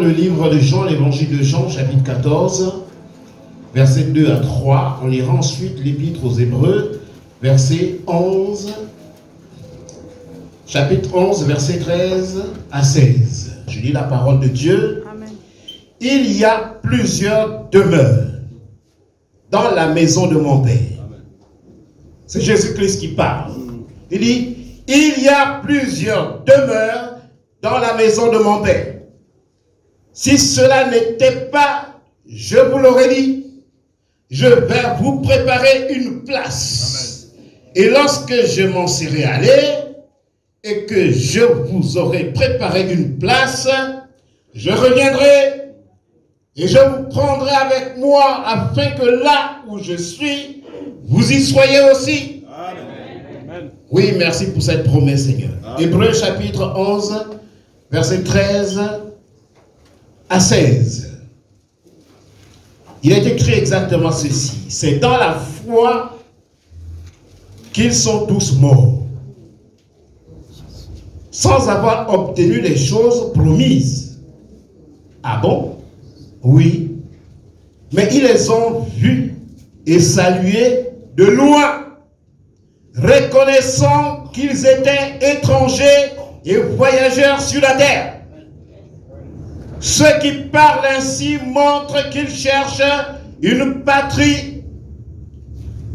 le livre de Jean, l'évangile de Jean, chapitre 14, versets 2 à 3. On lira ensuite l'épître aux Hébreux, verset 11, chapitre 11, verset 13 à 16. Je lis la parole de Dieu. Amen. Il y a plusieurs demeures dans la maison de mon Père. C'est Jésus-Christ qui parle. Il dit, il y a plusieurs demeures dans la maison de mon Père. Si cela n'était pas, je vous l'aurais dit, je vais vous préparer une place. Amen. Et lorsque je m'en serai allé et que je vous aurai préparé une place, je reviendrai et je vous prendrai avec moi afin que là où je suis, vous y soyez aussi. Amen. Oui, merci pour cette promesse, Seigneur. Hébreux chapitre 11, verset 13 à 16. Il est écrit exactement ceci. C'est dans la foi qu'ils sont tous morts, sans avoir obtenu les choses promises. Ah bon? Oui. Mais ils les ont vus et salués de loin, reconnaissant qu'ils étaient étrangers et voyageurs sur la terre. Ceux qui parlent ainsi montrent qu'ils cherchent une patrie.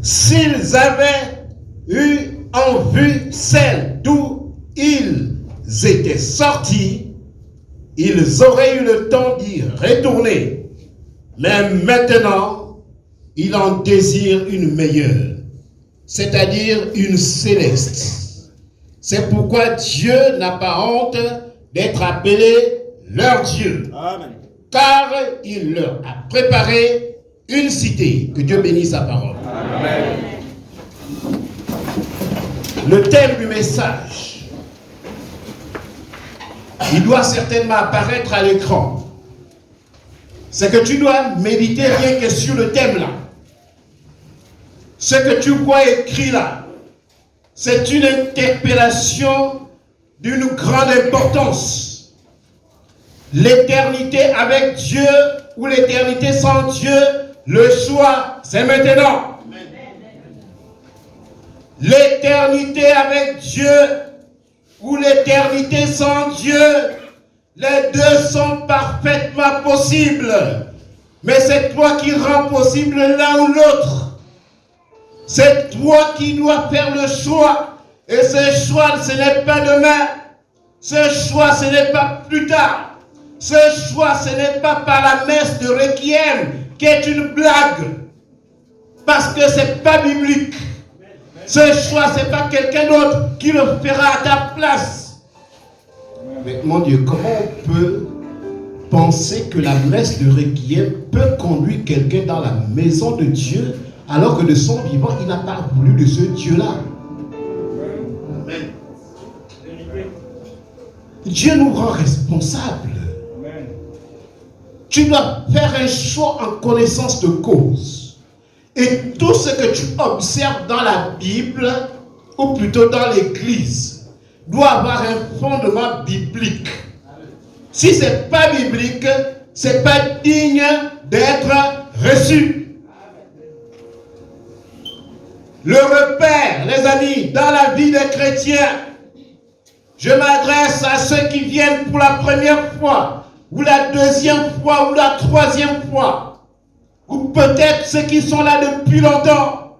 S'ils avaient eu en vue celle d'où ils étaient sortis, ils auraient eu le temps d'y retourner. Mais maintenant, ils en désirent une meilleure, c'est-à-dire une céleste. C'est pourquoi Dieu n'a pas honte d'être appelé leur Dieu. Amen. Car il leur a préparé une cité. Que Dieu bénisse sa parole. Amen. Le thème du message, il doit certainement apparaître à l'écran. C'est que tu dois méditer rien que sur le thème là. Ce que tu vois écrit là, c'est une interpellation d'une grande importance. L'éternité avec Dieu ou l'éternité sans Dieu, le choix, c'est maintenant. L'éternité avec Dieu ou l'éternité sans Dieu, les deux sont parfaitement possibles. Mais c'est toi qui rends possible l'un ou l'autre. C'est toi qui dois faire le choix. Et ce choix, ce n'est pas demain. Ce choix, ce n'est pas plus tard. Ce choix, ce n'est pas par la messe de Requiem qui est une blague. Parce que ce n'est pas biblique. Ce choix, ce n'est pas quelqu'un d'autre qui le fera à ta place. Mais mon Dieu, comment on peut penser que la messe de Requiem peut conduire quelqu'un dans la maison de Dieu alors que de son vivant, il n'a pas voulu de ce Dieu-là? Amen. Dieu nous rend responsables. Tu dois faire un choix en connaissance de cause. Et tout ce que tu observes dans la Bible, ou plutôt dans l'Église, doit avoir un fondement biblique. Si ce n'est pas biblique, ce n'est pas digne d'être reçu. Le repère, les amis, dans la vie des chrétiens, je m'adresse à ceux qui viennent pour la première fois, ou la deuxième fois, ou la troisième fois, ou peut-être ceux qui sont là depuis longtemps,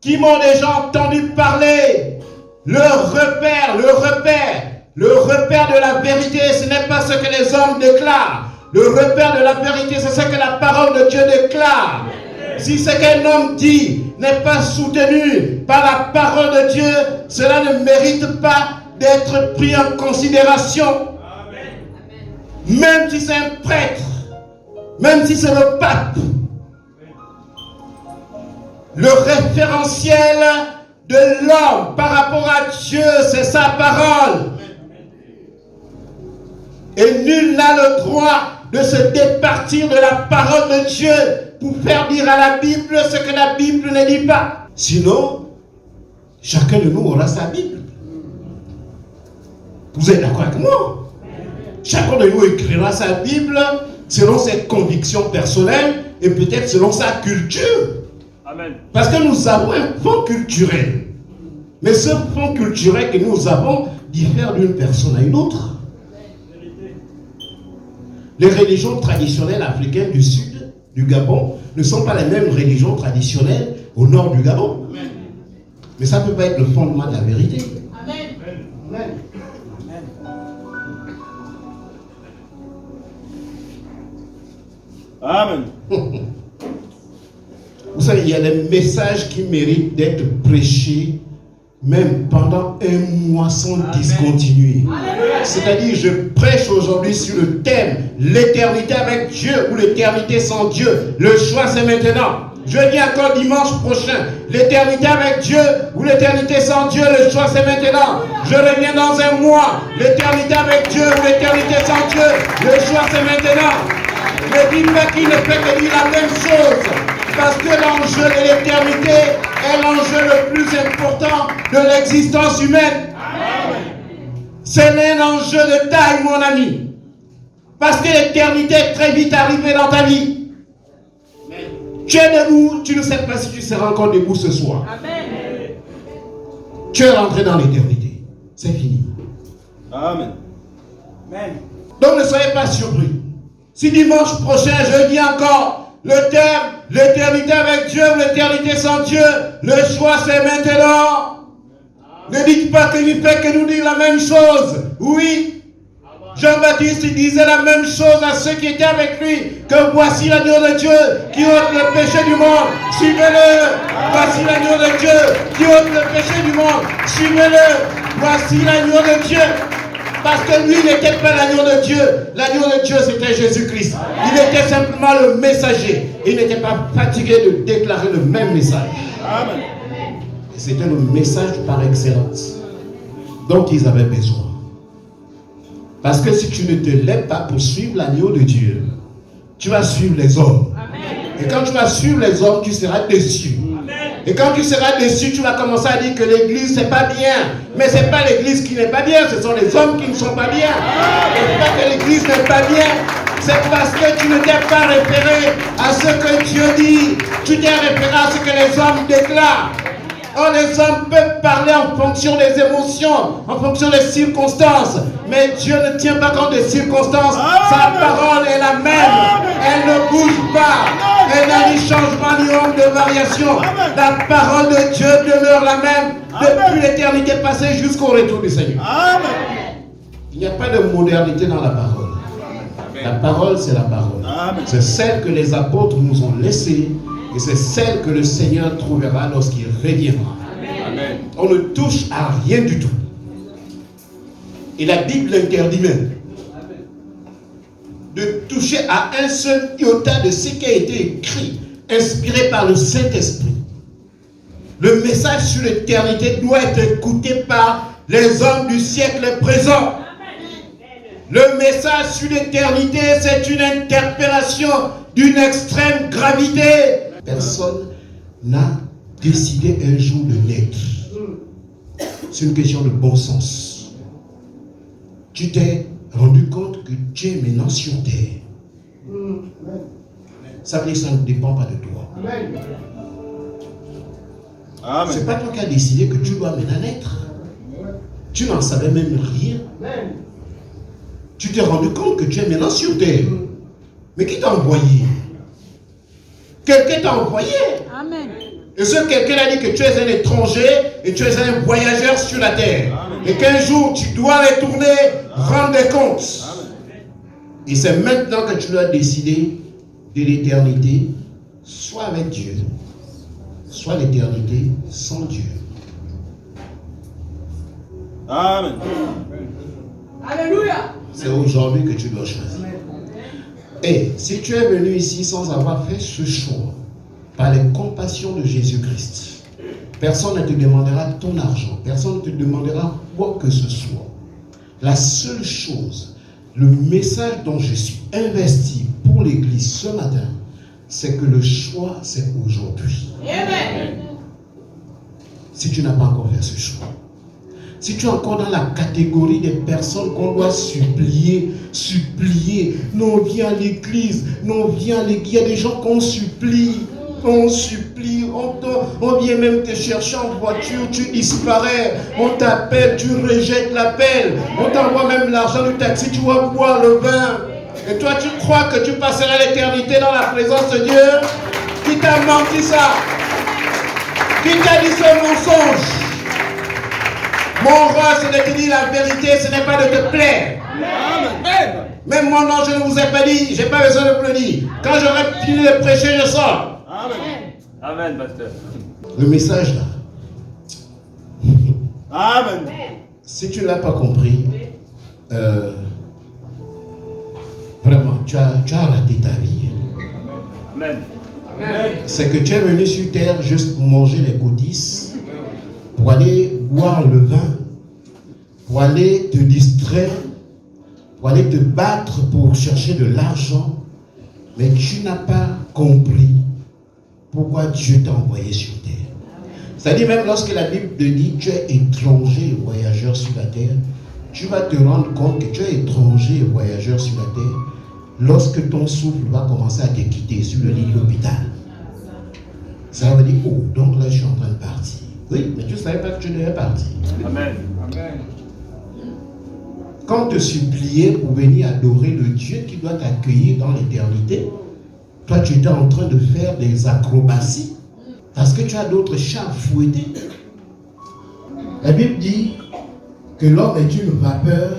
qui m'ont déjà entendu parler. Le repère de la vérité, ce n'est pas ce que les hommes déclarent. Le repère de la vérité, c'est ce que la parole de Dieu déclare. Si ce qu'un homme dit n'est pas soutenu par la parole de Dieu, cela ne mérite pas d'être pris en considération. Même si c'est un prêtre, même si c'est le pape, le référentiel de l'homme par rapport à Dieu, c'est sa parole. Et nul n'a le droit de se départir de la parole de Dieu pour faire dire à la Bible ce que la Bible ne dit pas. Sinon, chacun de nous aura sa Bible. Vous êtes d'accord avec moi? chacun de nous écrira sa Bible selon ses convictions personnelles et peut-être selon sa culture. Amen. Parce que nous avons un fond culturel. Mais ce fond culturel que nous avons diffère d'une personne à une autre. Les religions traditionnelles africaines du sud du Gabon ne sont pas les mêmes religions traditionnelles au nord du Gabon. Mais ça ne peut pas être le fondement de la vérité. Amen. Amen. Amen. Vous savez, il y a des messages qui méritent d'être prêchés même pendant un mois sans discontinuer. C'est-à-dire, je prêche aujourd'hui sur le thème l'éternité avec Dieu ou l'éternité sans Dieu. Le choix, c'est maintenant. Je dis encore dimanche prochain, l'éternité avec Dieu ou l'éternité sans Dieu, le choix, c'est maintenant. Je reviens dans un mois, l'éternité avec Dieu ou l'éternité sans Dieu, le choix, c'est maintenant. Ne dis pas qu'il ne fait que dire la même chose. Parce que l'enjeu de l'éternité est l'enjeu le plus important de l'existence humaine. C'est un enjeu de taille, mon ami. Parce que l'éternité est très vite arrivée dans ta vie. Tu es debout, tu ne sais pas si tu seras encore debout ce soir. Amen. Tu es rentré dans l'éternité. C'est fini. Amen. Donc ne soyez pas surpris. Si dimanche prochain, je dis encore le thème, l'éternité avec Dieu ou l'éternité sans Dieu, le choix c'est maintenant. Ne dites pas qu'il ne fait que nous dire la même chose. Oui, Jean-Baptiste disait la même chose à ceux qui étaient avec lui, que voici l'agneau de Dieu qui ôte le péché du monde. Suivez-le. Voici l'agneau de Dieu qui ôte le péché du monde. Suivez-le. Voici l'agneau de Dieu. Parce que lui n'était pas l'agneau de Dieu. L'agneau de Dieu, c'était Jésus-Christ. Il était simplement le messager. Il n'était pas fatigué de déclarer le même message. Amen. Et c'était le message par excellence dont ils avaient besoin. Parce que si tu ne te lèves pas pour suivre l'agneau de Dieu, tu vas suivre les hommes. Et quand tu vas suivre les hommes, tu seras déçu. Et quand tu seras déçu, tu vas commencer à dire que l'église c'est pas bien. Mais ce n'est pas l'église qui n'est pas bien, ce sont les hommes qui ne sont pas bien. Et ce n'est pas que l'église n'est pas bien, c'est parce que tu ne t'es pas référé à ce que Dieu dit. Tu t'es référé à ce que les hommes déclarent. Or, les hommes peuvent parler en fonction des émotions, en fonction des circonstances. Mais Dieu ne tient pas compte des circonstances. Sa parole est la même. Elle ne bouge pas. Elle n'a ni changement ni onde de variation. La parole de Dieu demeure la même depuis l'éternité passée jusqu'au retour du Seigneur. Il n'y a pas de modernité dans la parole. La parole, c'est la parole. C'est celle que les apôtres nous ont laissée. Et c'est celle que le Seigneur trouvera lorsqu'il reviendra. Amen. On ne touche à rien du tout. Et la Bible interdit même de toucher à un seul iota de ce qui a été écrit, inspiré par le Saint-Esprit. Le message sur l'éternité doit être écouté par les hommes du siècle présent. Le message sur l'éternité, c'est une interpellation d'une extrême gravité. Personne n'a décidé un jour de naître. C'est une question de bon sens. Tu t'es rendu compte que tu es maintenant sur terre. Ça veut dire que ça ne dépend pas de toi. Ce n'est pas toi qui as décidé que tu dois maintenant naître. Tu n'en savais même rien. Tu t'es rendu compte que tu es maintenant sur terre. Mais qui t'a envoyé? Quelqu'un t'a envoyé. Amen. Et ce quelqu'un a dit que tu es un étranger et tu es un voyageur sur la terre. Et qu'un jour tu dois retourner rendre des comptes. Et c'est maintenant que tu dois décider de l'éternité, soit avec Dieu, soit l'éternité sans Dieu. Amen. Alléluia. C'est aujourd'hui que tu dois choisir. Et si tu es venu ici sans avoir fait ce choix, par les compassions de Jésus-Christ, personne ne te demandera ton argent, personne ne te demandera quoi que ce soit. La seule chose, le message dont je suis investi pour l'Église ce matin, c'est que le choix, c'est aujourd'hui. Amen. Si tu n'as pas encore fait ce choix, si tu es encore dans la catégorie des personnes qu'on doit supplier, non, viens à l'église, non, viens à l'église, il y a des gens qu'on supplie, on vient même te chercher en voiture, tu disparais, on t'appelle, tu rejettes l'appel, on t'envoie même l'argent du taxi, tu vas boire le vin, et toi tu crois que tu passeras l'éternité dans la présence de Dieu? Qui t'a menti ça? Qui t'a dit ce mensonge? Mon roi, c'est de te dire la vérité, ce n'est pas de te plaire. Amen. Même moi, non, je ne vous ai pas dit, je n'ai pas besoin de me le dire. Quand j'aurai fini de prêcher, je sors. Amen. Amen, pasteur. Le message là, Amen. si tu ne l'as pas compris, vraiment, tu as raté ta vie. Amen. C'est que tu es venu sur terre juste pour manger les codices, pour aller boire le vin, pour aller te distraire, pour aller te battre pour chercher de l'argent, mais tu n'as pas compris pourquoi Dieu t'a envoyé sur terre. C'est-à-dire même lorsque la Bible te dit tu es étranger et voyageur sur la terre, tu vas te rendre compte que tu es étranger et voyageur sur la terre lorsque ton souffle va commencer à te quitter sur le lit de l'hôpital. Ça veut dire, oh, donc là je suis en train de partir. Oui, mais tu ne savais pas que tu devais partir. Amen. Amen. Quand te suppliait pour venir adorer le Dieu qui doit t'accueillir dans l'éternité, toi tu étais en train de faire des acrobaties parce que tu as d'autres chats à fouetter. La Bible dit que l'homme est une vapeur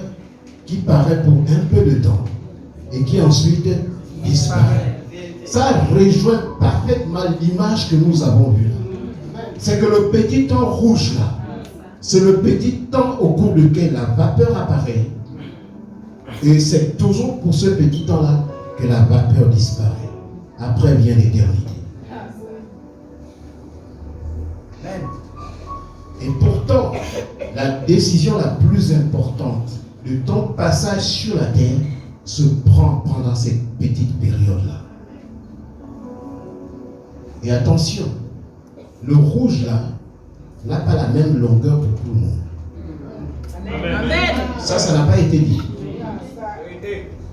qui paraît pour un peu de temps et qui ensuite disparaît. Ça rejoint parfaitement l'image que nous avons vue. C'est que le petit temps rouge là, c'est le petit temps au cours duquel la vapeur apparaît. Et c'est toujours pour ce petit temps-là que la vapeur disparaît. Après vient l'éternité. Et pourtant, la décision la plus importante de ton passage sur la terre se prend pendant cette petite période-là. Et attention, le rouge là n'a pas la même longueur pour tout le monde. Amen. Ça n'a pas été dit.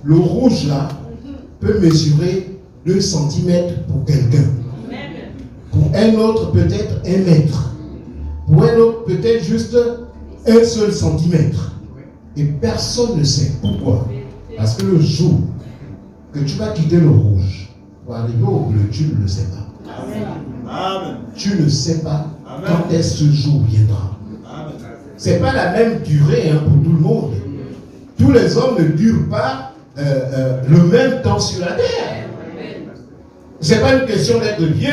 Le rouge là peut mesurer 2 cm pour quelqu'un. Pour un autre peut-être 1 mètre. Pour un autre peut-être juste 1 seul centimètre. Et personne ne sait pourquoi. Parce que le jour que tu vas quitter le rouge pour arriver au bleu, tu ne le sais pas. Amen. Tu ne sais pas quand est-ce ce jour viendra. Ce n'est pas la même durée pour tout le monde. Tous les hommes ne durent pas le même temps sur la terre. Ce n'est pas une question d'être vieux,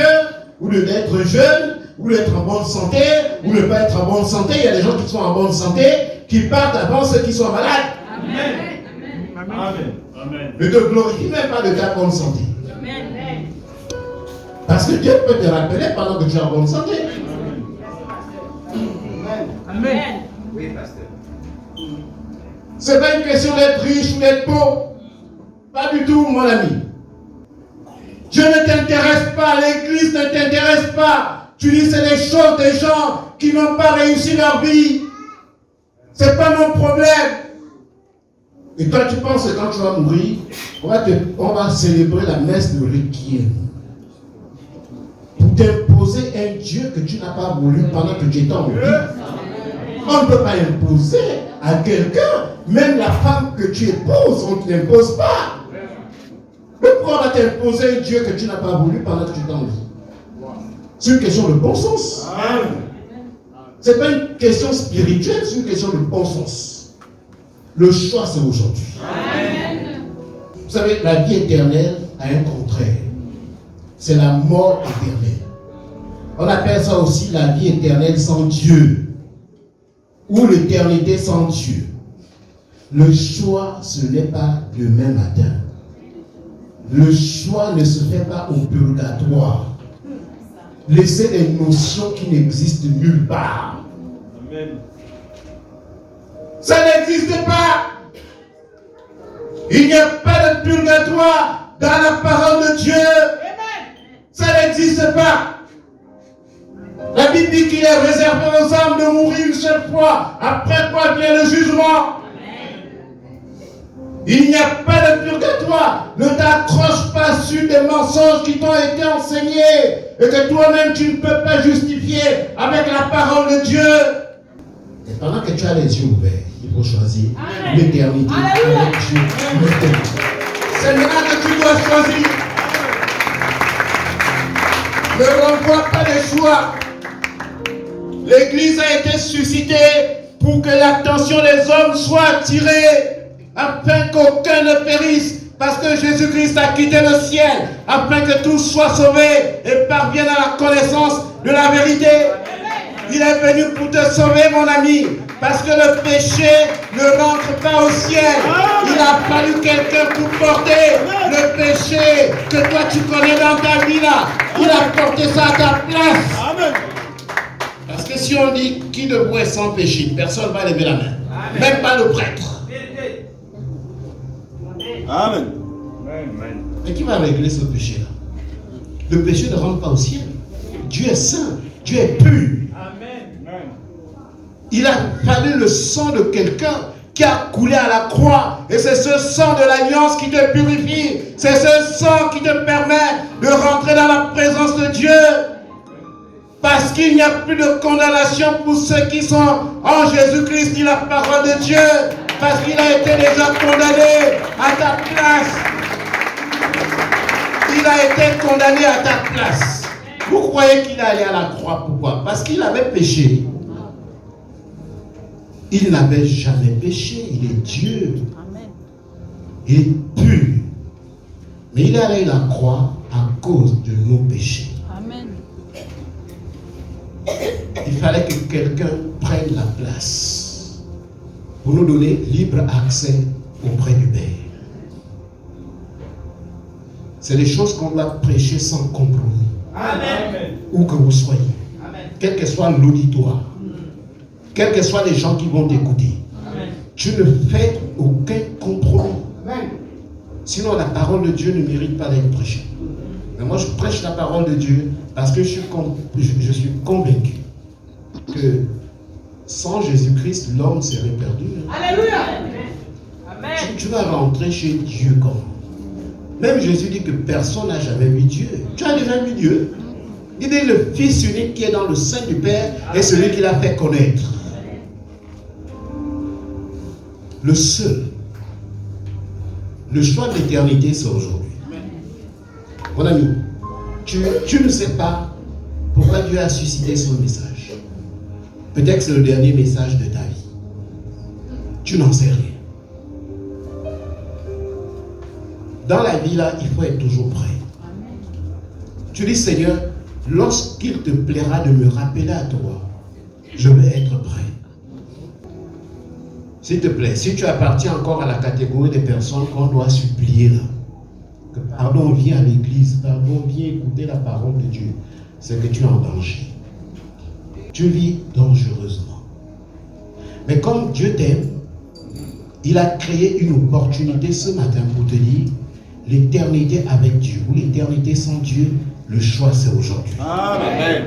ou d'être jeune, ou d'être en bonne santé, ou de ne pas être en bonne santé. Il y a des gens qui sont en bonne santé, qui partent avant ceux qui sont malades. Amen. Amen. Ne te glorifie même pas de ta bonne santé. Parce que Dieu peut te rappeler pendant que tu es en bonne santé. Amen. Oui, pasteur. Ce n'est pas une question d'être riche ou d'être pauvre. Pas du tout, mon ami. Dieu ne t'intéresse pas, l'église ne t'intéresse pas. Tu dis c'est les choses des gens qui n'ont pas réussi leur vie. Ce n'est pas mon problème. Et toi tu penses que quand tu vas mourir, on va célébrer la messe de Requiem. Pour t'imposer un Dieu que tu n'as pas voulu pendant que tu étais en vie. On ne peut pas imposer à quelqu'un, même la femme que tu épouses, on ne te l'impose pas. Pourquoi on va t'imposer un Dieu que tu n'as pas voulu pendant que tu étais en vie? C'est une question de bon sens. Ce n'est pas une question spirituelle, c'est une question de bon sens. Le choix, c'est aujourd'hui. Vous savez, la vie éternelle a un contraire. C'est la mort éternelle. On appelle ça aussi la vie éternelle sans Dieu. Ou l'éternité sans Dieu. Le choix, ce n'est pas demain matin. Le choix ne se fait pas au purgatoire. Laissez des notions qui n'existent nulle part. Amen. Ça n'existe pas. Il n'y a pas de purgatoire dans la parole de Dieu. Ça n'existe pas. La Bible dit qu'il est réservé aux hommes de mourir une seule fois, après quoi vient le jugement. Il n'y a pas de purgatoire. Ne t'accroche pas sur des mensonges qui t'ont été enseignés et que toi-même tu ne peux pas justifier avec la parole de Dieu. Et pendant que tu as les yeux ouverts, il faut choisir l'éternité avec Dieu. C'est maintenant que tu dois choisir. Ne renvoie pas les choix. L'Église a été suscitée pour que l'attention des hommes soit attirée, afin qu'aucun ne périsse, parce que Jésus-Christ a quitté le ciel, afin que tous soient sauvés et parviennent à la connaissance de la vérité. Il est venu pour te sauver, mon ami, parce que le péché ne rentre pas au ciel. Il a fallu quelqu'un pour porter le péché que toi tu connais dans ta vie là. Il a porté ça à ta place. Amen. Parce que si on dit qui debout est sans péché, personne ne va lever la main. Amen. Même pas le prêtre. Amen. Mais qui va régler ce péché-là? Le péché ne rentre pas au ciel. Dieu est saint, Dieu est pur. Amen. Il a fallu le sang de quelqu'un qui a coulé à la croix. Et c'est ce sang de l'alliance qui te purifie. C'est ce sang qui te permet de rentrer dans la présence de Dieu. Parce qu'il n'y a plus de condamnation pour ceux qui sont en Jésus-Christ, dit la parole de Dieu. Parce qu'il a été déjà condamné à ta place. Il a été condamné à ta place. Vous croyez qu'il est allé à la croix? Pourquoi? Parce qu'il avait péché. Il n'avait jamais péché. Il est Dieu. Il est pur. Mais il est allé à la croix à cause de nos péchés. Amen. Il fallait que quelqu'un prenne la place pour nous donner libre accès auprès du Père. C'est des choses qu'on doit prêcher sans compromis. Amen. Où que vous soyez. Amen. Quel que soit l'auditoire. Quels que soient les gens qui vont t'écouter. Tu ne fais aucun compromis. Amen. Sinon la parole de Dieu ne mérite pas d'être prêchée. Mais moi je prêche la parole de Dieu parce que je suis convaincu que sans Jésus-Christ, l'homme serait perdu. Alléluia. Amen. Tu vas rentrer chez Dieu comment? Même Jésus dit que personne n'a jamais vu Dieu. Tu as déjà vu Dieu? Il est le Fils unique qui est dans le sein du Père et celui qui l'a fait connaître. Le seul. Le choix de l'éternité, c'est aujourd'hui. Mon ami, tu ne sais pas pourquoi Dieu a suscité son message. Peut-être que c'est le dernier message de ta vie. Tu n'en sais rien. Dans la vie, là, il faut être toujours prêt. Tu dis, Seigneur, lorsqu'il te plaira de me rappeler à toi, je veux être prêt. S'il te plaît, si tu appartiens encore à la catégorie des personnes qu'on doit supplier là, que pardon, viens à l'église, pardon, viens écouter la parole de Dieu, c'est que tu es en danger. Tu vis dangereusement. Mais comme Dieu t'aime, il a créé une opportunité ce matin pour te dire l'éternité avec Dieu ou l'éternité sans Dieu, le choix c'est aujourd'hui. Amen.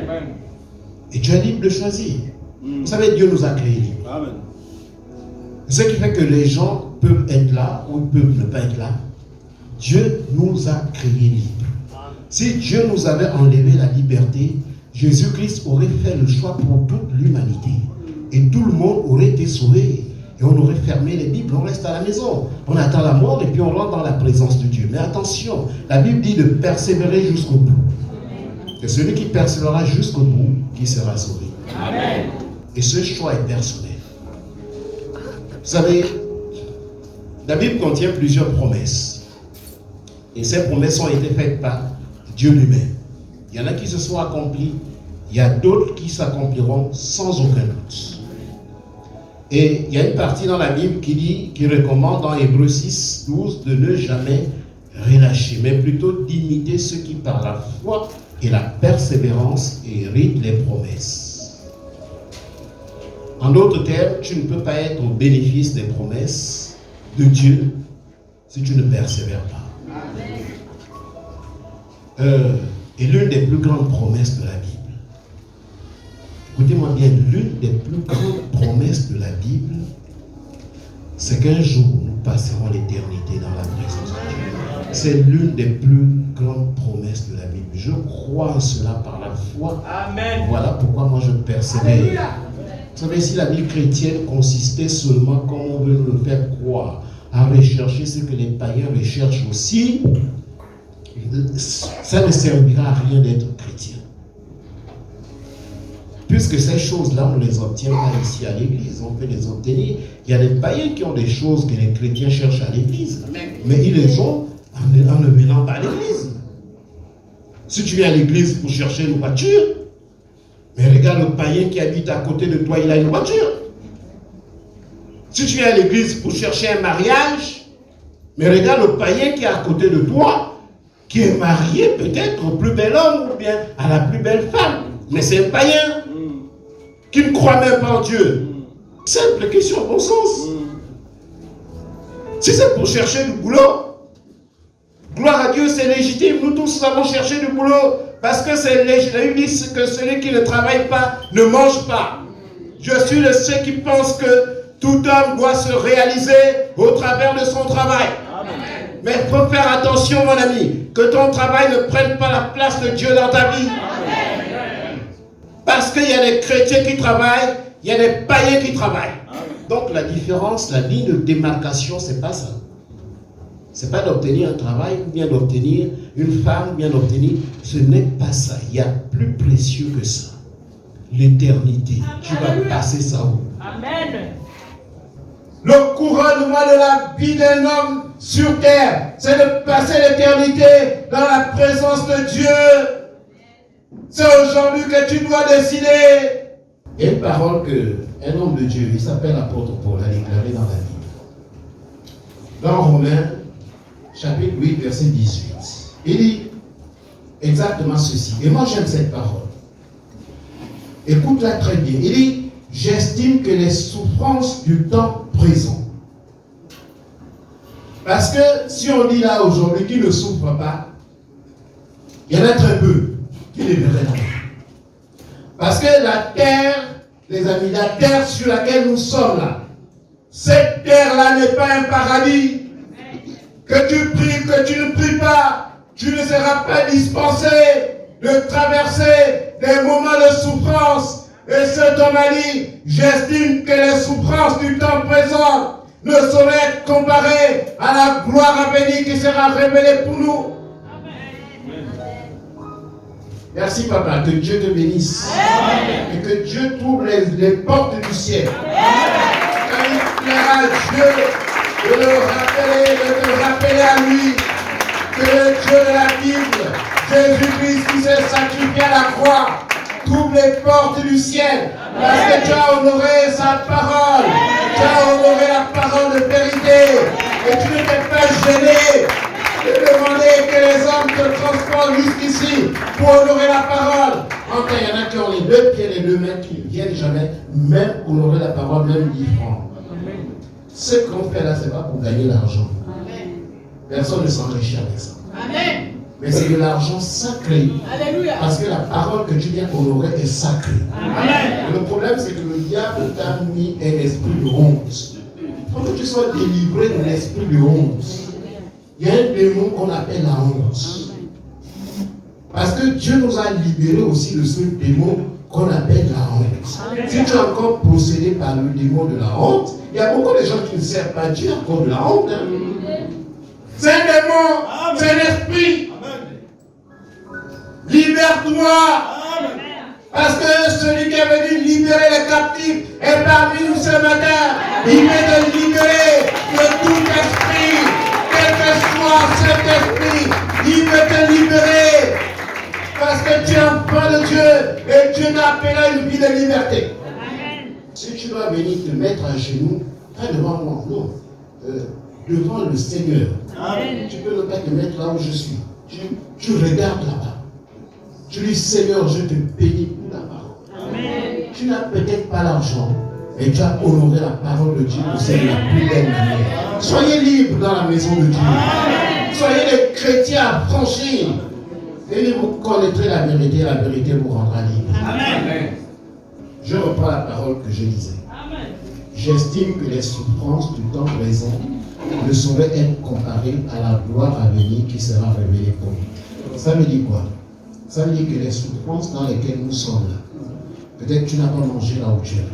Et tu es libre de choisir. Vous savez, Dieu nous a créés libres. Amen. Ce qui fait que les gens peuvent être là ou peuvent ne pas être là. Dieu nous a créés libres. Si Dieu nous avait enlevé la liberté, Jésus-Christ aurait fait le choix pour toute l'humanité. Et tout le monde aurait été sauvé. Et on aurait fermé les Bibles, on reste à la maison. On attend la mort et puis on rentre dans la présence de Dieu. Mais attention, la Bible dit de persévérer jusqu'au bout. C'est celui qui persévérera jusqu'au bout qui sera sauvé. Amen. Et ce choix est personnel. Vous savez, la Bible contient plusieurs promesses. Et ces promesses ont été faites par Dieu lui-même. Il y en a qui se sont accomplies, il y a d'autres qui s'accompliront sans aucun doute. Et il y a une partie dans la Bible qui recommande dans Hébreux 6, 12 de ne jamais relâcher, mais plutôt d'imiter ceux qui par la foi et la persévérance héritent les promesses. En d'autres termes, tu ne peux pas être au bénéfice des promesses de Dieu si tu ne persévères pas. Et l'une des plus grandes promesses de la Bible, Écoutez-moi bien, l'une des plus grandes promesses de la Bible, c'est qu'un jour, nous passerons l'éternité dans la présence de Dieu. C'est l'une des plus grandes promesses de la Bible. Je crois en cela par la foi. Amen. Voilà pourquoi moi je persévère. Vous savez, si la vie chrétienne consistait seulement, comme on veut nous le faire croire, à rechercher ce que les païens recherchent aussi, ça ne servira à rien d'être chrétien. Puisque ces choses-là, on ne les obtient pas ici à l'église, on peut les obtenir. Il y a des païens qui ont des choses que les chrétiens cherchent à l'église, mais ils les ont en ne venant pas à l'église. Si tu viens à l'église pour chercher une voiture, mais regarde le païen qui habite à côté de toi, il a une voiture. Si tu viens à l'église pour chercher un mariage, mais regarde le païen qui est à côté de toi, qui est marié peut-être au plus bel homme ou bien à la plus belle femme. Mais c'est un païen qui ne croit même pas en Dieu. Simple question, bon sens. Si c'est pour chercher du boulot, gloire à Dieu, c'est légitime. Nous tous avons cherché du boulot parce que c'est légitime. La Bible dit que celui qui ne travaille pas ne mange pas. Je suis de ceux qui pensent que tout homme doit se réaliser au travers de son travail. Amen. Mais il faut faire attention, mon ami, que ton travail ne prenne pas la place de Dieu dans ta vie. Amen. Parce qu'il y a des chrétiens qui travaillent, il y a des païens qui travaillent. Amen. Donc la différence, la ligne de démarcation, c'est pas ça. C'est pas d'obtenir un travail, ou bien d'obtenir une femme, ou bien d'obtenir. Ce n'est pas ça. Il y a plus précieux que ça. L'éternité. Tu vas passer ça où? Amen. Le couronnement de la vie d'un homme sur terre, c'est de passer l'éternité dans la présence de Dieu. C'est aujourd'hui que tu dois décider. Il y a une parole qu'un homme de Dieu, il s'appelle l'apôtre Paul, a déclaré dans la Bible. Dans Romains, chapitre 8, verset 18. Il dit exactement ceci. Et moi j'aime cette parole. Écoute-la très bien. Il dit, j'estime que les souffrances du temps présent. Parce que si on dit là aujourd'hui qui ne souffre pas, il y en a très peu qui les verraient là. Parce que la terre, les amis, la terre sur laquelle nous sommes là, cette terre-là n'est pas un paradis. Que tu pries, que tu ne pries pas, tu ne seras pas dispensé de traverser des moments de souffrance. Et cet homme a dit, j'estime que les souffrances du temps présent ne sauraient être comparées à la gloire à venir qui sera révélée pour nous. Amen. Merci papa, que Dieu te bénisse. Amen. Et que Dieu t'ouvre les portes du ciel. Quand il plaira à Dieu de te rappeler à lui que le Dieu de la Bible, Jésus-Christ qui s'est sacrifié à la croix, t'ouvre les portes du ciel. Parce que tu as honoré sa parole. Tu as honoré la parole de vérité. Et tu ne t'es pas gêné de demander que les hommes te transportent jusqu'ici pour honorer la parole. Enfin, il y en a qui ont les deux pieds et les deux mains qui ne viennent jamais, même honorer la parole, même 10 francs. Ce qu'on fait là, ce n'est pas pour gagner l'argent. Personne ne s'enrichit avec ça. Amen. Mais c'est de l'argent sacré. Alléluia. Parce que la parole que tu viens honorer est sacrée. Amen. Le problème, c'est que le diable t'a mis un esprit de honte. Il faut que tu sois délivré de l'esprit de honte. Il y a un démon qu'on appelle la honte. Parce que Dieu nous a libérés aussi de ce démon qu'on appelle la honte. Si tu es encore possédé par le démon de la honte, il y a beaucoup de gens qui ne servent pas Dieu encore de la honte. C'est un démon, c'est un esprit. Libère-toi. Parce que celui qui est venu libérer les captifs est parmi nous ce matin. Il veut te libérer de tout esprit, quel que soit cet esprit. Il veut te libérer. Parce que tu es enfant de Dieu et Dieu t'a appelé à une vie de liberté. Si tu dois venir te mettre à genoux, pas devant moi, non. Devant le Seigneur. Amen. Tu peux ne pas te mettre là où je suis. Tu regardes là-bas. Tu dis, Seigneur, je te bénis pour ta parole. Amen. Tu n'as peut-être pas l'argent, mais tu as honoré la parole de Dieu pour c'est la plus belle manière. Soyez libres dans la maison de Dieu. Amen. Soyez des chrétiens affranchis. Et vous connaîtrez la vérité vous rendra libre. Amen. Je reprends la parole que je disais. J'estime que les souffrances du temps présent ne sauraient être comparées à la gloire à venir qui sera révélée pour nous. Ça veut dire quoi? Ça veut dire que les souffrances dans lesquelles nous sommes là, peut-être que tu n'as pas mangé là où tu es là.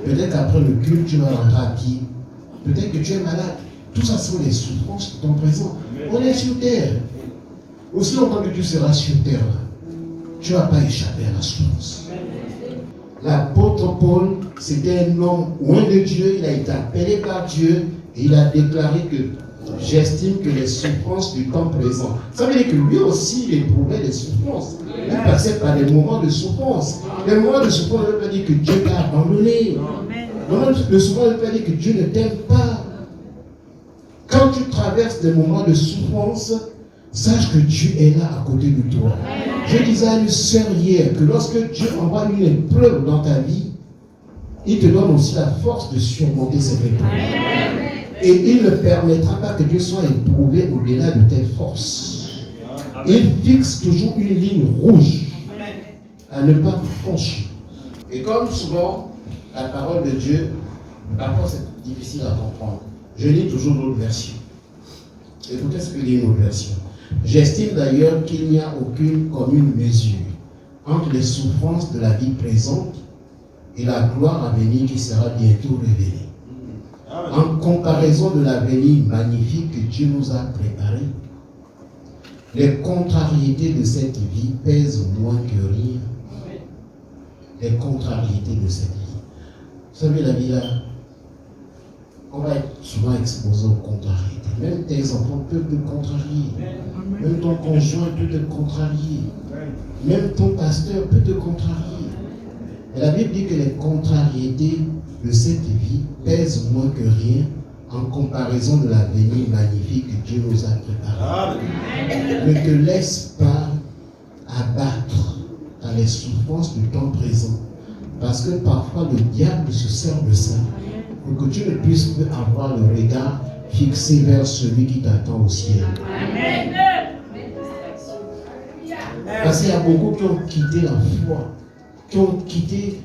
Peut-être qu'après le culte, tu vas rentrer à pied. Peut-être que tu es malade. Tout ça sont les souffrances du temps présent. On est sur terre. Aussi longtemps que tu seras sur terre là, tu ne vas pas échapper à la souffrance. L'apôtre Paul, c'était un homme loin de Dieu, il a été appelé par Dieu et il a déclaré que j'estime que les souffrances du temps présent. Ça veut dire que lui aussi, il éprouvait des souffrances. Il passait par des moments de souffrance. Les moments de souffrance ne veulent pas dire que Dieu t'a abandonné. Le souffrance ne veut pas dire que Dieu ne t'aime pas. Quand tu traverses des moments de souffrance, sache que Dieu est là à côté de toi. Je disais à une sœur hier que lorsque Dieu envoie une épreuve dans ta vie, il te donne aussi la force de surmonter cette épreuve. Et il ne permettra pas que Dieu soit éprouvé au-delà de tes forces. Il fixe toujours une ligne rouge à ne pas franchir. Et comme souvent, la parole de Dieu, parfois c'est difficile à comprendre. Je lis toujours l'autre version. Écoutez ce que dit une autre version. J'estime d'ailleurs qu'il n'y a aucune commune mesure entre les souffrances de la vie présente et la gloire à venir qui sera bientôt révélée. En comparaison de l'avenir magnifique que Dieu nous a préparé, les contrariétés de cette vie pèsent moins que rien. Les contrariétés de cette vie. Vous savez, la vie là, on va être souvent exposé aux contrariétés. Même tes enfants peuvent te contrarier. Même ton conjoint peut te contrarier. Même ton pasteur peut te contrarier. Et la Bible dit que les contrariétés de cette vie pèsent moins que rien en comparaison de l'avenir magnifique que Dieu nous a préparé. Ne te laisse pas abattre par les souffrances du temps présent. Parce que parfois le diable se sert de ça pour que tu ne puisses plus avoir le regard fixé vers celui qui t'attend au ciel. Parce qu'il y a beaucoup qui ont quitté la foi, qui ont quitté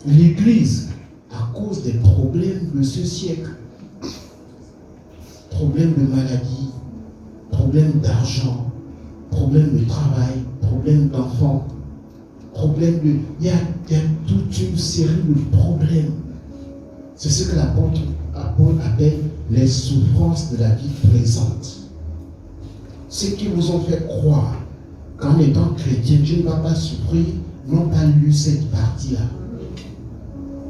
l'église à cause des problèmes de ce siècle. Problèmes de maladie, problèmes d'argent, problèmes de travail, problèmes d'enfants, problèmes de... Il y a toute une série de problèmes. C'est ce que l'apôtre appelle les souffrances de la vie présente. Ceux qui vous ont fait croire qu'en étant chrétien, Dieu ne va pas souffrir, n'ont pas lu cette partie-là.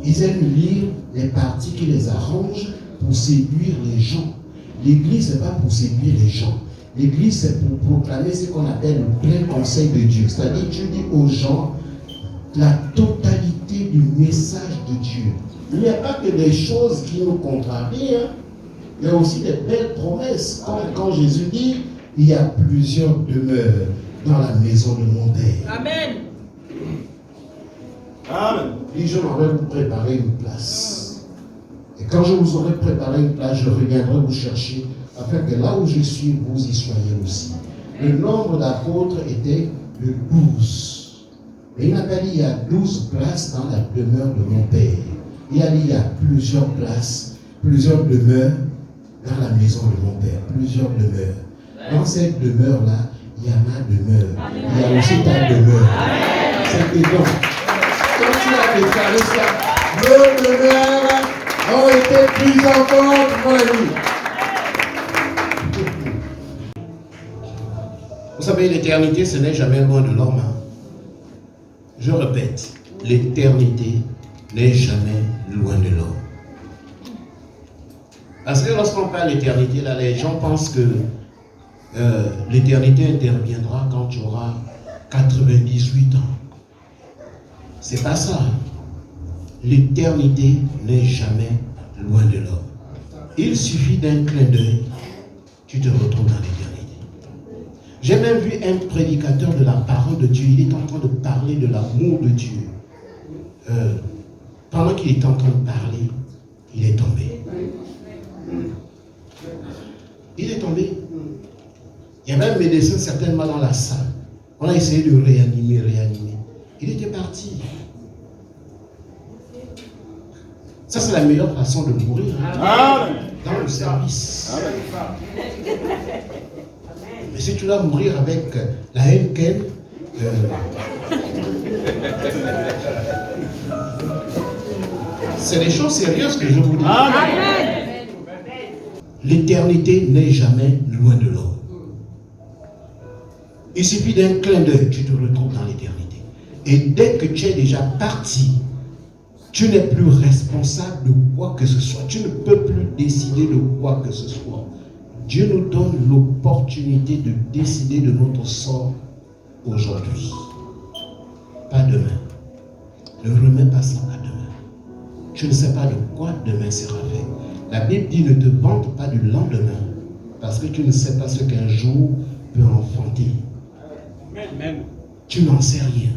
Ils aiment lire les parties qui les arrangent pour séduire les gens. L'église, ce n'est pas pour séduire les gens. L'église, c'est pour proclamer ce qu'on appelle le plein conseil de Dieu. C'est-à-dire, Dieu dit aux gens la totalité du message de Dieu. Il n'y a pas que des choses qui nous contrarient, hein. Il y a aussi des belles promesses. Quand Jésus dit, il y a plusieurs demeures dans la maison de mon Père. Amen. Amen. Et je m'en vais vous préparer une place. Et quand je vous aurai préparé une place, je reviendrai vous chercher afin que là où je suis, vous y soyez aussi. Le nombre d'apôtres était de 12. Mais il n'a pas dit il y a 12 places dans la demeure de mon Père. Il a dit il y a plusieurs places, plusieurs demeures dans la maison de mon Père. Plusieurs demeures. Dans cette demeure-là, il y a ma demeure. Il y a aussi ta demeure. C'est dedans. Quand tu as déclaré ça, nos demeures ont été plus encore pour lui. Vous savez, l'éternité, ce n'est jamais loin de l'homme. Je répète, l'éternité n'est jamais loin de l'homme. Parce que lorsqu'on parle d'éternité, là, les gens pensent que l'éternité interviendra quand tu auras 98 ans. C'est pas ça. L'éternité n'est jamais loin de l'homme. Il suffit d'un clin d'œil, tu te retrouves dans l'éternité. J'ai même vu un prédicateur de la parole de Dieu, il est en train de parler de l'amour de Dieu. Pendant qu'il est en train de parler, il est tombé. Il est tombé. Il y avait un médecin certainement dans la salle. On a essayé de réanimer. Il était parti. Ça, c'est la meilleure façon de mourir. Amen. Dans le service. Amen. Mais si tu dois mourir avec la haine qu'elle, c'est des choses sérieuses que je vous dis. Amen. L'éternité n'est jamais loin de l'homme. Il suffit d'un clin d'œil, tu te retrouves dans l'éternité. Et dès que tu es déjà parti, tu n'es plus responsable de quoi que ce soit. Tu ne peux plus décider de quoi que ce soit. Dieu nous donne l'opportunité de décider de notre sort aujourd'hui. Pas demain. Ne remets pas ça à demain. Tu ne sais pas de quoi demain sera fait. La Bible dit ne te vante pas du lendemain, parce que tu ne sais pas ce qu'un jour peut enfanter. Amen. Tu n'en sais rien.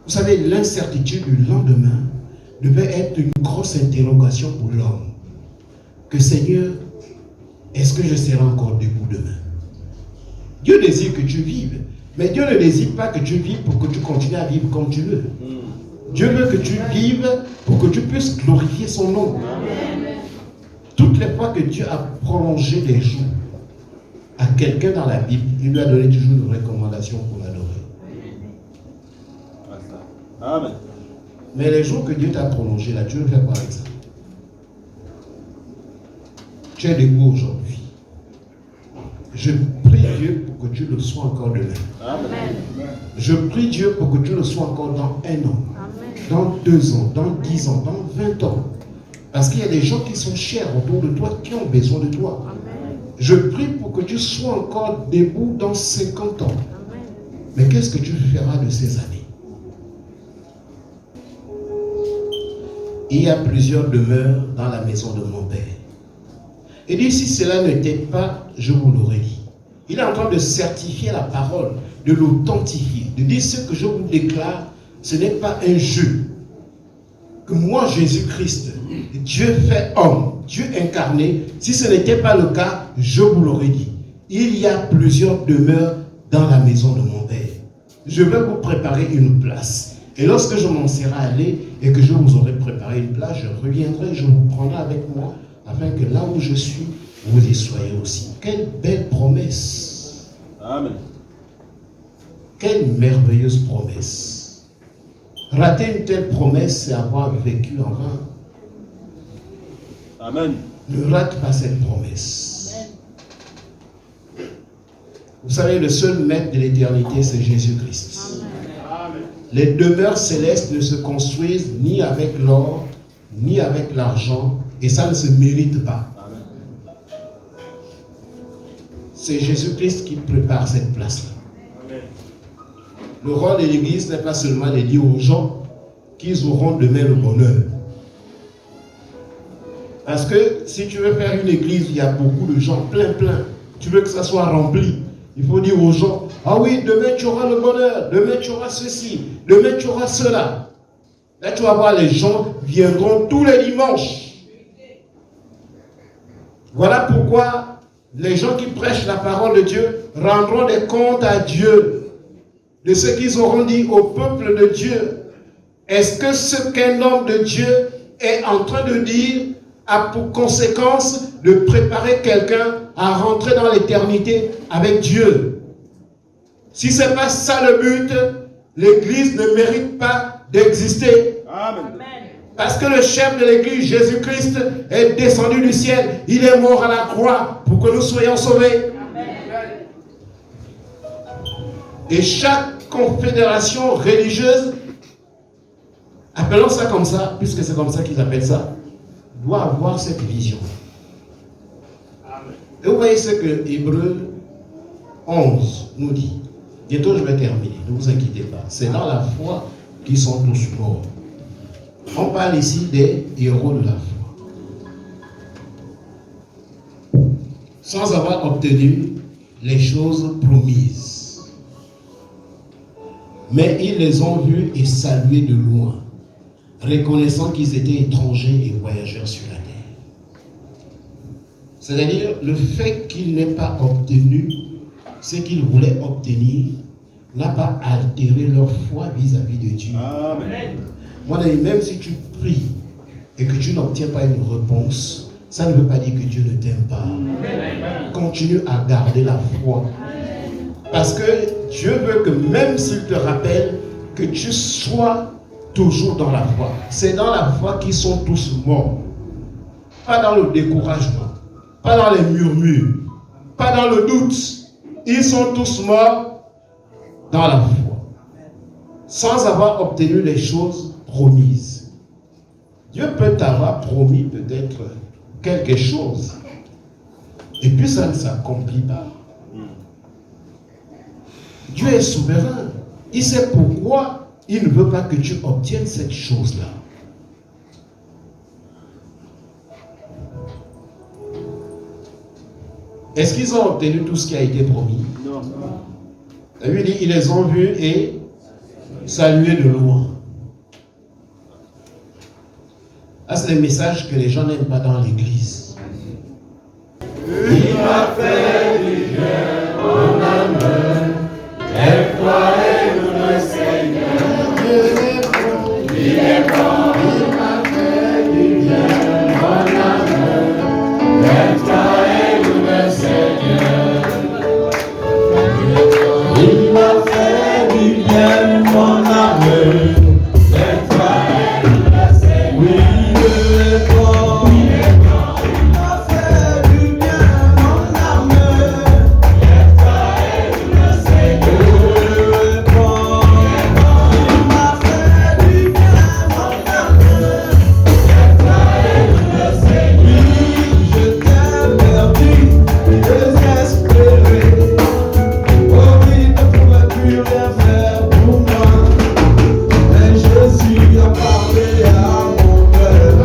Vous savez, l'incertitude du lendemain devait être une grosse interrogation pour l'homme. Que Seigneur, est-ce que je serai encore debout demain? Dieu désire que tu vives, mais Dieu ne désire pas que tu vives pour que tu continues à vivre comme tu veux. Dieu veut que tu vives pour que tu puisses glorifier son nom. Amen. Toutes les fois que Dieu a prolongé les jours à quelqu'un dans la Bible, il lui a donné toujours une recommandation pour l'adorer. Amen. Mais les jours que Dieu t'a prolongé là, tu veux faire quoi avec ça? Tu es debout aujourd'hui. Je prie Dieu pour que tu le sois encore demain. Amen. Je prie Dieu pour que tu le sois encore dans 1 an, dans 2 ans, dans 10 ans, dans 20 ans. Parce qu'il y a des gens qui sont chers autour de toi, qui ont besoin de toi. Amen. Je prie pour que tu sois encore debout dans 50 ans. Amen. Mais qu'est-ce que tu feras de ces années? Il y a plusieurs demeures dans la maison de mon Père. Et dit, si cela n'était pas, je vous l'aurais dit. Il est en train de certifier la parole, de l'authentifier, de dire ce que je vous déclare, ce n'est pas un jeu. Que moi, Jésus-Christ, Dieu fait homme, Dieu incarné, si ce n'était pas le cas, je vous l'aurais dit. Il y a plusieurs demeures dans la maison de mon Père. Je vais vous préparer une place. Et lorsque je m'en serai allé et que je vous aurai préparé une place, je reviendrai, je vous prendrai avec moi, afin que là où je suis, vous y soyez aussi. Quelle belle promesse! Amen. Quelle merveilleuse promesse! Rater une telle promesse, c'est avoir vécu en vain. Amen. Ne rate pas cette promesse. Vous savez, le seul maître de l'éternité, c'est Jésus-Christ. Les demeures célestes ne se construisent ni avec l'or, ni avec l'argent, et ça ne se mérite pas. C'est Jésus-Christ qui prépare cette place-là. Le rôle de l'Église n'est pas seulement de dire aux gens qu'ils auront demain le bonheur. Parce que si tu veux faire une église, il y a beaucoup de gens, plein, tu veux que ça soit rempli. Il faut dire aux gens, ah oui, demain tu auras le bonheur, demain tu auras ceci, demain tu auras cela. Là tu vas voir, les gens viendront tous les dimanches. Voilà pourquoi les gens qui prêchent la parole de Dieu rendront des comptes à Dieu de ce qu'ils auront dit au peuple de Dieu. Est-ce que ce qu'un homme de Dieu est en train de dire a pour conséquence de préparer quelqu'un à rentrer dans l'éternité avec Dieu? Si ce n'est pas ça le but, l'Église ne mérite pas d'exister. Amen. Parce que le chef de l'Église, Jésus-Christ, est descendu du ciel. Il est mort à la croix pour que nous soyons sauvés. Amen. Et chaque confédération religieuse, appelons ça comme ça, puisque c'est comme ça qu'ils appellent ça, doit avoir cette vision. Amen. Et vous voyez ce que Hébreux 11 nous dit. Bientôt je vais terminer, ne vous inquiétez pas. C'est dans la foi qu'ils sont tous morts. On parle ici des héros de la foi. Sans avoir obtenu les choses promises. Mais ils les ont vus et salués de loin, reconnaissant qu'ils étaient étrangers et voyageurs sur la terre. C'est-à-dire, le fait qu'ils n'aient pas obtenu ce qu'ils voulaient obtenir n'a pas altéré leur foi vis-à-vis de Dieu. Amen. Mon ami, même si tu pries et que tu n'obtiens pas une réponse, ça ne veut pas dire que Dieu ne t'aime pas. Continue à garder la foi. Parce que Dieu veut que même s'il te rappelle, que tu sois toujours dans la foi. C'est dans la foi qu'ils sont tous morts. Pas dans le découragement, pas dans les murmures, pas dans le doute. Ils sont tous morts dans la foi, sans avoir obtenu les choses promises. Dieu peut t'avoir promis peut-être quelque chose, et puis ça ne s'accomplit pas. Dieu est souverain. Il sait pourquoi il ne veut pas que tu obtiennes cette chose-là. Est-ce qu'ils ont obtenu tout ce qui a été promis? Non. La Bible dit, ils les ont vus et salués de loin. Ah, c'est des messages que les gens n'aiment pas dans l'église. Il m'a fait du bien, mon âme. Lève-toi et loue le Seigneur. Il est bon, il m'a fait du bien, mon âme. Lève-toi et loue le Seigneur. Il m'a fait du bien, mon âme. Lève-toi et loue le Seigneur. Oui, il est bon, il m'a fait du bien, mon âme. Lève-toi et loue le Seigneur. Il est bon, il m'a fait du bien, mon âme. Lève-toi et loue le Seigneur. Oui, je t'ai perdu, désespéré. Oh oui, ne pouvais plus rien faire pour moi. Mais Jésus a parlé à mon cœur.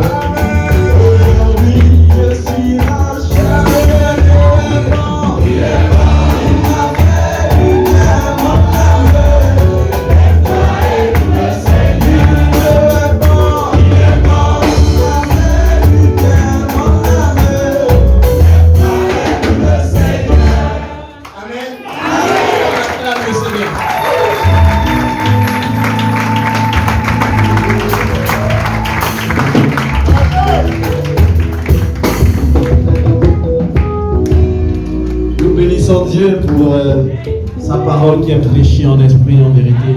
Aujourd'hui, je suis racheté. Il est bon, il m'a fait du bien, mon âme. Lève-toi et loue le Seigneur. Il est bon, il m'a fait du bien, mon âme. Lève-toi et loue le Seigneur. Amen. Acclame le Seigneur. Nous bénissons Dieu pour sa parole qui est prêchée en esprit et en vérité.